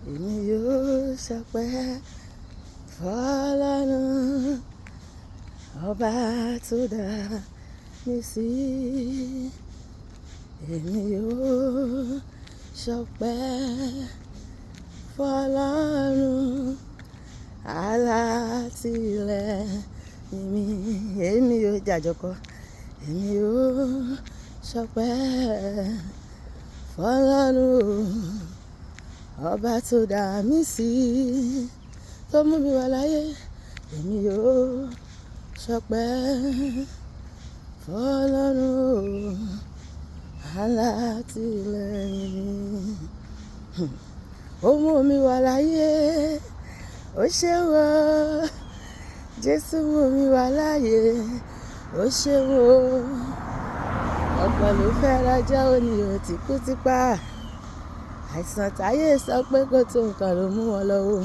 èmi yóò ṣọpẹ́ fọ́lọ́run ọba tó dá mi sí. Èmi yóò ṣọpẹ́ fọ́lọ́run alátìlẹ́yìn mi. Èmi yóò jàjọkọ. Èmi yóò ṣọpẹ́ fọ́lọ́run ọba tó dá mi sí, tó mú mi wà láyé. Èmi yóò ṣọpẹ́ fọ́lọ́run alátìlẹ́yìn mi. Ó mú mi wà láyé, ó ṣeun o. Jésù mú mi wà láyé, ó ṣeun o. Ọ̀pọ̀ ló fẹ́ rajá oníyàn tí kú ti pa. Àìsàn táyé sọ pé kó tó nǹkan ló mú wọn lọ́wọ́.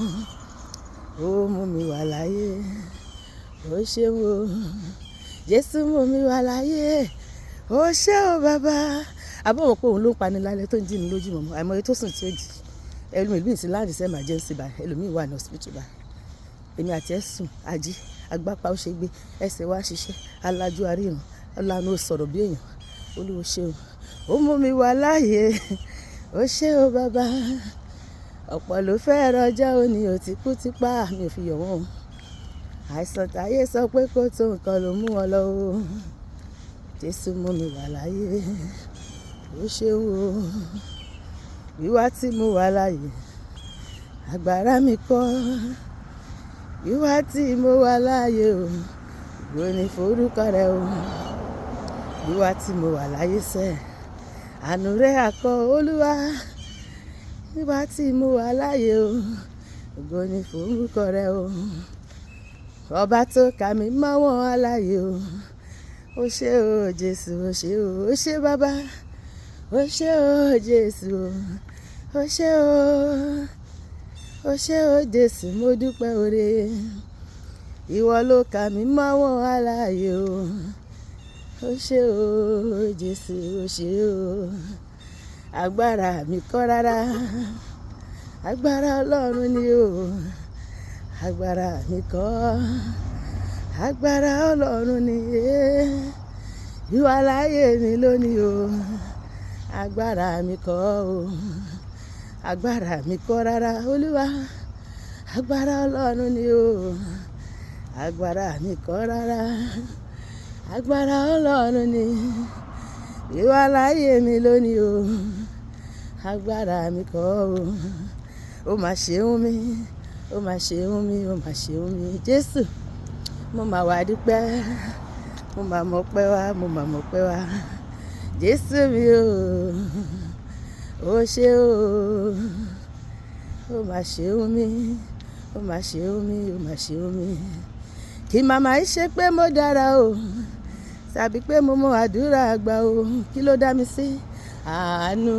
Ó mú mi wà láyé, ó ṣeun o. Jésù mú mi wà láyé, ó ṣé o bàbá. Àbọ̀wọ̀ pé òun ló ń pani lálẹ́ tó ń jí mi lójú mọ̀mọ́. Àìmọye tó sùn tí ó jì. Ẹlòmíì sí láàrín sí emergency báyìí, ẹlòmíì wà ní hospital báyìí. Èmi àti ẹ̀ sùn, ají, agbápá ó ṣe gbé, ẹsẹ̀ wá ṣiṣẹ́, alájú aríran, ọlànà ó sọ̀rọ̀ bí èèyàn. Olúwo ṣe o. Ó mú mi wà láyé, ó ṣé o bàbá. Ọ̀pọ̀ ló fẹ́ rọjọ́ oníyàn tí kú ti pa. Mi ò fi yọ̀ wọ́n o. Àìsàn táyé sọ pé kó tó nǹkan ló mú wọn lọ́wọ́. Jésù mú mi wà láyé, ó ṣeun o. Wíwá tí mo wà láyé, agbára mi kọ́. Wíwá tí mo wà láyé o, ògo ni forúkọ rẹ o. Wíwá tí mo wà láyé sẹ́, àánú rẹ akọ Olúwa. Wíwá tí mo wà láyé o, ògo ni forúkọ rẹ o. Ọba tó kà mí mọ́ wọn aláyé o. Ó ṣé o Jésù, ó ṣé o, ó ṣé bàbá. Ó ṣé o Jésù, ó ṣé o. Ó ṣé o Jésù, mo dúpẹ́ oore. Ìwọ ló kà mí mọ́ wọn aláyé o. Ó ṣé o Jésù, ó ṣé o. Agbára mi kọ́ rárá, agbára Ọlọ́run ni o. Agbára mi kọ́, agbára Ọlọ́run ni. Ìwà láyé mi lónìí o. Agbára mi kọ́ o. Agbára mi kọ́ rárá Olúwa. Agbára Ọlọ́run ni o. Agbára mi kọ́ rárá. Agbára Ọlọ́run ni. Ìwà láyé mi lónìí o. Agbára mi kọ́ o. Ó mà ṣeun mi, ó mà ṣeun mi, ó mà ṣeun mi. Jésù, mo mà wá dúpẹ́, mo mà mọpẹ́ wá, mo mà mọpẹ́ wá. Jésù mi o, ó ṣé o. Ó mà ṣeun mi, ó mà ṣeun mi, ó mà ṣeun mi. Kí màmá yìí ṣe pé mo dára o, tàbí pé mo mọ àdúrà àgbà o. Kí ló dá mi sí? Àánú,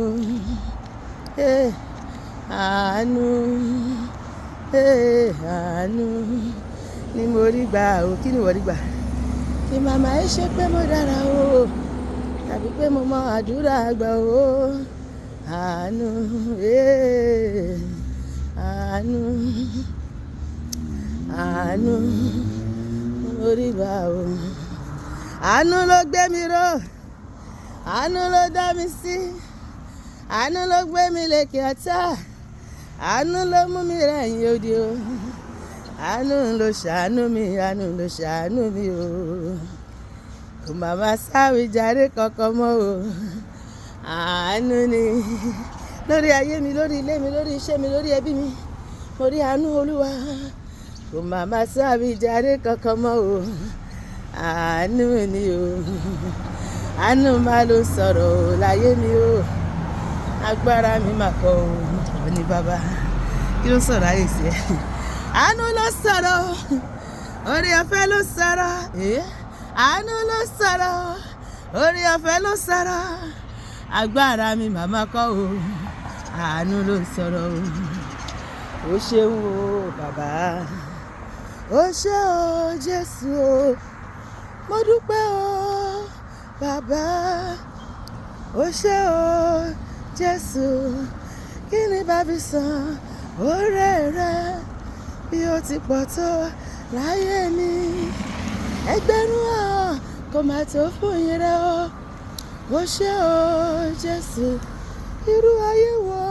àánú, àánú ni mo rí gbà o. Kí ni ìwọ rí gbà? Kí màmá yìí ṣe pé mo dára o, tàbí pé mo mọ àdúrà àgbà o. Àánú, àánú, àánú ni mo rí gbà o. Àánú ló gbé mi ró, àánú ló dá mi sí, àánú ló gbé mi lékè ọ̀tá, àánú ló mú mi rẹ̀yìn odi o. Àánú ló ṣàánú mi, àánú ló ṣàánú mi o. Kò màmá sáwìjàre kankan mọ́ o. Àánú ni lórí ayé mi, lórí ilé mi, lórí iṣẹ́ mi, lórí ẹbí mi. Mo rí àánú Olúwa. Kò màmá sáwìjàre kankan mọ́ o. Àánú ni o. Àánú máa ló sọ̀rọ̀ o láyé mi o. Agbára mi mà kọ́ o. Ó ní bàbá. Kí ló sọ̀rọ̀ ayé sí ẹ? Àánú ló sọ̀rọ̀. Orí ọ̀fẹ́ ló sọ̀rọ̀. Àánú ló sọ̀rọ̀. Orí ọ̀fẹ́ ló sọ̀rọ̀. Agbára mi màmá kọ́ o. Àánú ló sọ̀rọ̀ o. Ó ṣeun o bàbá. Ó ṣé o Jésù o. Mo dúpẹ́ o bàbá. Ó ṣé o Jésù. Kí ni bá fi san oore rẹ bí ó ti pọ̀ tó láyé mi. Ẹgbẹ̀rún ahọ́n kò má tó fún ìyìn rẹ o. Ó ṣé o Jésù, irú ayé wo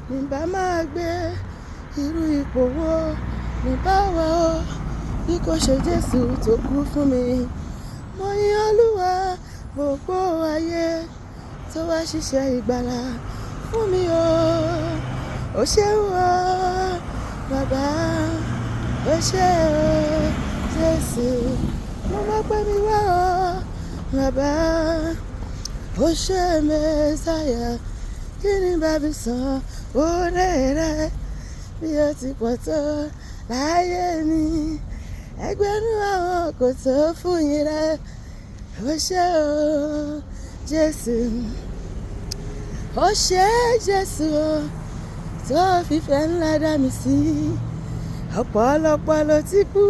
ni bá máa gbé, irú ipò wo ni bá wà o, bí kò ṣe Jésù tó kú fún mi. Mo yìn Olúwa gbogbo ayé tó wá ṣiṣẹ́ ìgbàlà fún mi o. Ó ṣé o bàbá, ó ṣé o Jésù, mo mọ̀ pé mi wá o bàbá. Ó ṣé Mẹ́sáyà, kí ni bá fi san oore rẹ bí ó ti pọ̀ tó láyé mi. Ẹgbẹ̀rún ahọ́n kò tó fún ìyìn rẹ. Ó ṣé o Jésù, ó ṣé Jésù o, tó fìfẹ́ ńlá dá mi sí. Ọ̀pọ̀lọpọ̀ ló ti kú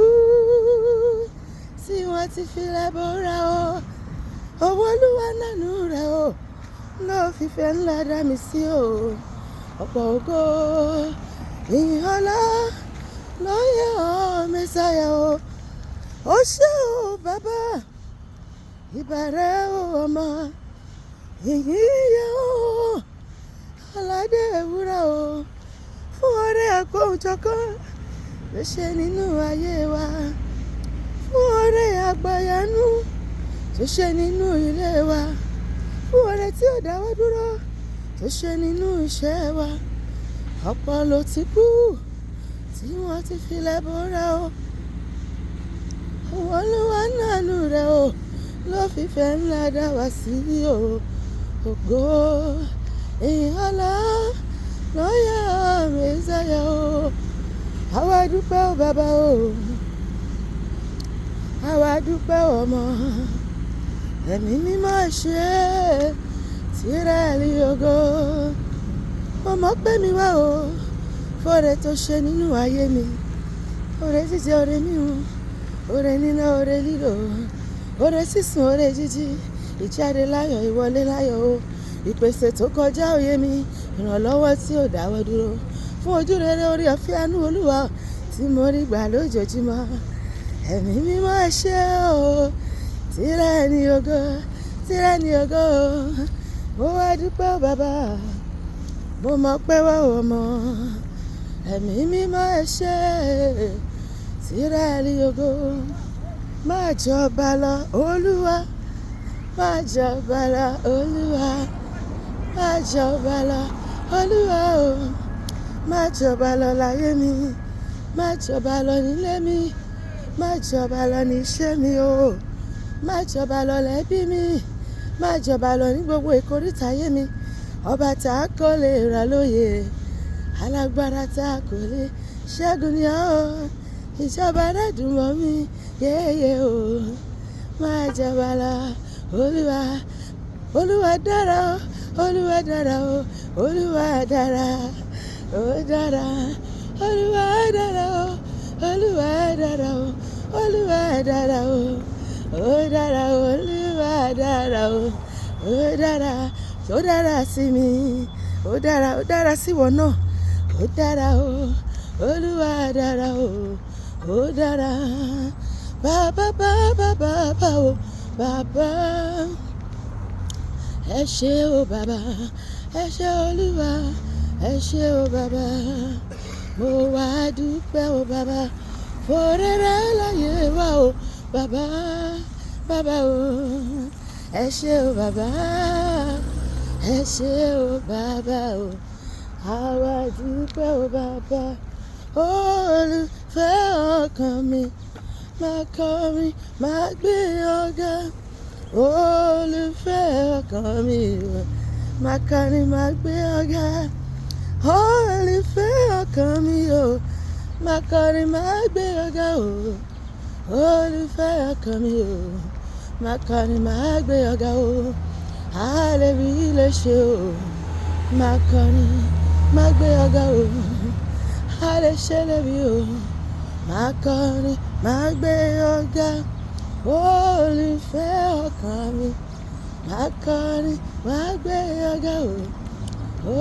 tí wọ́n ti filẹ̀ bóra o. Owó Olúwa nánú rẹ̀ o, ló fìfẹ́ ńlá dá mi sí o. Ọ̀pọ̀ ògo ìyìn ọlá ló yẹ ọ́ Mẹ́sáyà o. Ó ṣé o bàbá, ìbà rẹ o ọmọ, ìyìn yẹ o aládé ewúrẹ́ o, fún oore àkójọpọ̀ ló ṣe nínú ayé wa, fún oore àgbàyanu tó ṣe nínú ilé wa, fún oore tí ò dáwọ́ dúró tó ṣe nínú iṣẹ́ wa. Ọ̀pọ̀ ló ti kú tí wọ́n ti filẹ̀ bóra o. Owó Olúwa nánú rẹ̀ o, ló fìfẹ́ ńlá dá wa sí o. Ògo ìyìn ọlá ló yẹ ọ́ Mẹ́sáyà o. Àwa dúpẹ́ o bàbá o, àwa dúpẹ́ ọmọ, ẹ̀mí mímọ́ ṣe tìrẹ ni ògo. Mo mọ̀ pé mi wá o, fóore tó ṣe nínú ayé mi, oore jíjẹ, oore mímu, oore níná, oore lílò, oore sísun, oore jíjí, ìjáde láyọ̀, ìwọlé láyọ̀ o, ìpèsè tó kọjá òye mi, ìrànlọ́wọ́ tí ò dáwọ́ dúró, fún ojú rere orí ọ̀fẹ́ àánú Olúwa tí mo rí gbà lójoojúmọ́. Ẹ̀mí mímọ́ ṣe o, tìrẹ ni ògo, tìrẹ ni ògo. Mo wá dúpẹ́ o bàbá, mo mọ̀ pé wá o ọmọ, ẹ̀mí mímọ́ ṣe tìrẹ ni ògo. Máa jọba lọ Olúwa, máa jọba lọ Olúwa, máa jọba lọ Olúwa o, máa jọba lọ láyé mi, máa jọba lọ nílé mi, máa jọba lọ ní iṣẹ́ mi o, máa jọba lọ lẹ́bí mi, máa jọba lọ ní gbogbo ìkóríta ayé mi. Ọba tá a kò lè rà lóyè, alágbára tá a kò lè ṣẹ́gun ni ọ́. Ìjọba rẹ̀ dùn mọ́ mi yéye o, máa jọba lọ Olúwa. Olúwa dára o, Olúwa dára o, Olúwa dára, ó dára, Olúwa dára o, Olúwa dára o, Olúwa dára o, ó dára, Olúwa dára o, ó dára, ó dára sí mi, ó dára sí wọn náà, ó dára o, Olúwa dára o, ó dára. Bàbá bàbá bàbá o bàbá, ẹ ṣé o bàbá, ẹ ṣé Olúwa, ẹ ṣé o bàbá. Mo wá dúpẹ́ o bàbá, fóore rẹ láyé wa o bàbá, bàbá o. Ẹ ṣé o bàbá, ẹ ṣé o bàbá o. Àwa dúpẹ́ o bàbá, olùfẹ́ ọkàn mi, máa kọrin, máa gbé ọ̀gá. Olùfẹ́ ọkàn mi, máa kọrin, máa gbé ọ̀gá. Olùfẹ́ ọkàn mi o, máa kọrin, máa gbé ọ̀gá o. Olùfẹ́ ọkàn mi o, máa kọrin, máa gbé ọ̀gá o. Àlèrí lè ṣe o, máa kọrin, máa gbé ọ̀gá o. Àlè ṣe lébi o, máa kọrin, máa gbé ọ̀gá. Olùfẹ́ ọkàn mi, máa kọrin, máa gbé ọ̀gá o.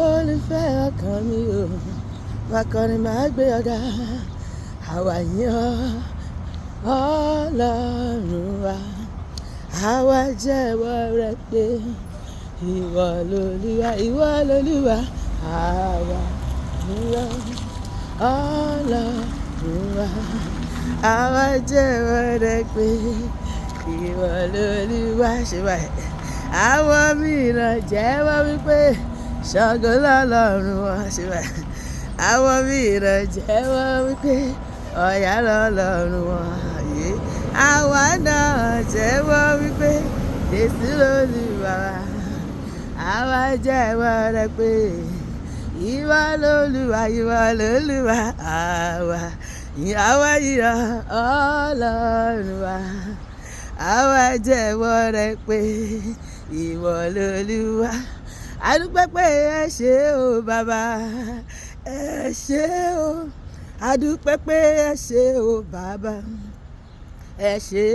Olùfẹ́ ọkàn mi o, máa kọrin máa gbé ọ̀gá. Àwa yìn ọ́ Ọlọ́run wa, àwa jẹ́wọ́ rẹ pé ìwọ lolúwa, ìwọ lolúwa. Àwa yìn ọ́ Ọlọ́run wa, àwa jẹ́wọ́ rẹ pé ìwọ lolúwa. Ṣé báyìí? Àwọn mìíràn jẹ́wọ́ wípé Ṣàngó lọ́lọ́run wọn. Ṣé báyìí? Àwọn mìíràn jẹ́wọ́ wípé Ọya lọ́lọ́run wọn. Àwa náà jẹ́wọ́ wípé Jésù lolúwa wa, àwa jẹ́wọ́ rẹ pé ìwọ lolúwa, ìwọ lolúwa. Àwa yìn Ọlọ́run wa, àwa jẹ́wọ́ rẹ pé ìwọ lolúwa. A dúpẹ́ pé ẹ ṣé o bàbá, ẹ ṣé o. A dúpẹ́ pé ẹ ṣé o bàbá, ẹ ṣé.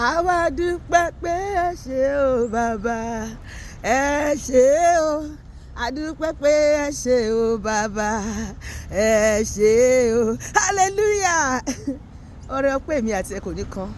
Àwa dúpẹ́ pé ẹ ṣé o bàbá, ẹ ṣé o. A dúpẹ́ pé ẹ ṣé o bàbá, ẹ ṣé o. Hallelujah. Ọrẹ ọpẹ́ mi àti ẹ kò ní kan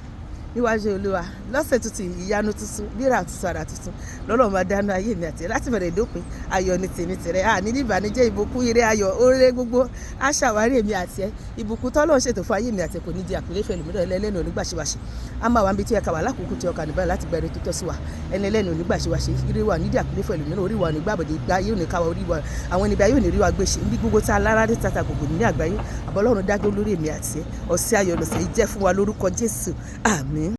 níwájú Olúwa lọ́sẹ̀ tuntun, ìyanu tuntun, bírà tuntun, àrà tuntun lọ́lọ́run máa dáná ayé mi àti ẹ láti bẹ̀rẹ̀ dópin. Ayọ̀ ni tèmi tẹ̀rẹ̀, àní ní ìbànújẹ́, ìbùkún, ire, ayọ̀, oore gbogbo á ṣàwárí èmi àti ẹ. Ìbùkún tọ́lọ́run ṣètò fún ayé mi àti ẹ kò ní di àpèlé fẹ́ lòmíràn. ẹlẹ́nu onígbàṣewàṣe a máa wà níbi tí ẹ kà wà lákòókò tí ọkà níbàyà láti gba ire tó tọ́ sí wa. ẹni ẹlẹ́nu onígbàṣewàṣe ire wa nídìí àpèlé fẹ́ lòmíràn. orí wa onígbàbọ̀dé gbá yóò ní káwa, orí wa àwọn ènìyàn yóò ní rí wa gbèsè ní gbogbo tá a lára dé tata gbogbo ní àgbáyé. Àbọ̀ Ọlọ́run dágbó lórí èmi àti ẹ. Ọ̀sẹ̀ ayọ̀ lọ̀sẹ̀ yìí jẹ́ fún wa lórúkọ Jésù. Àmín.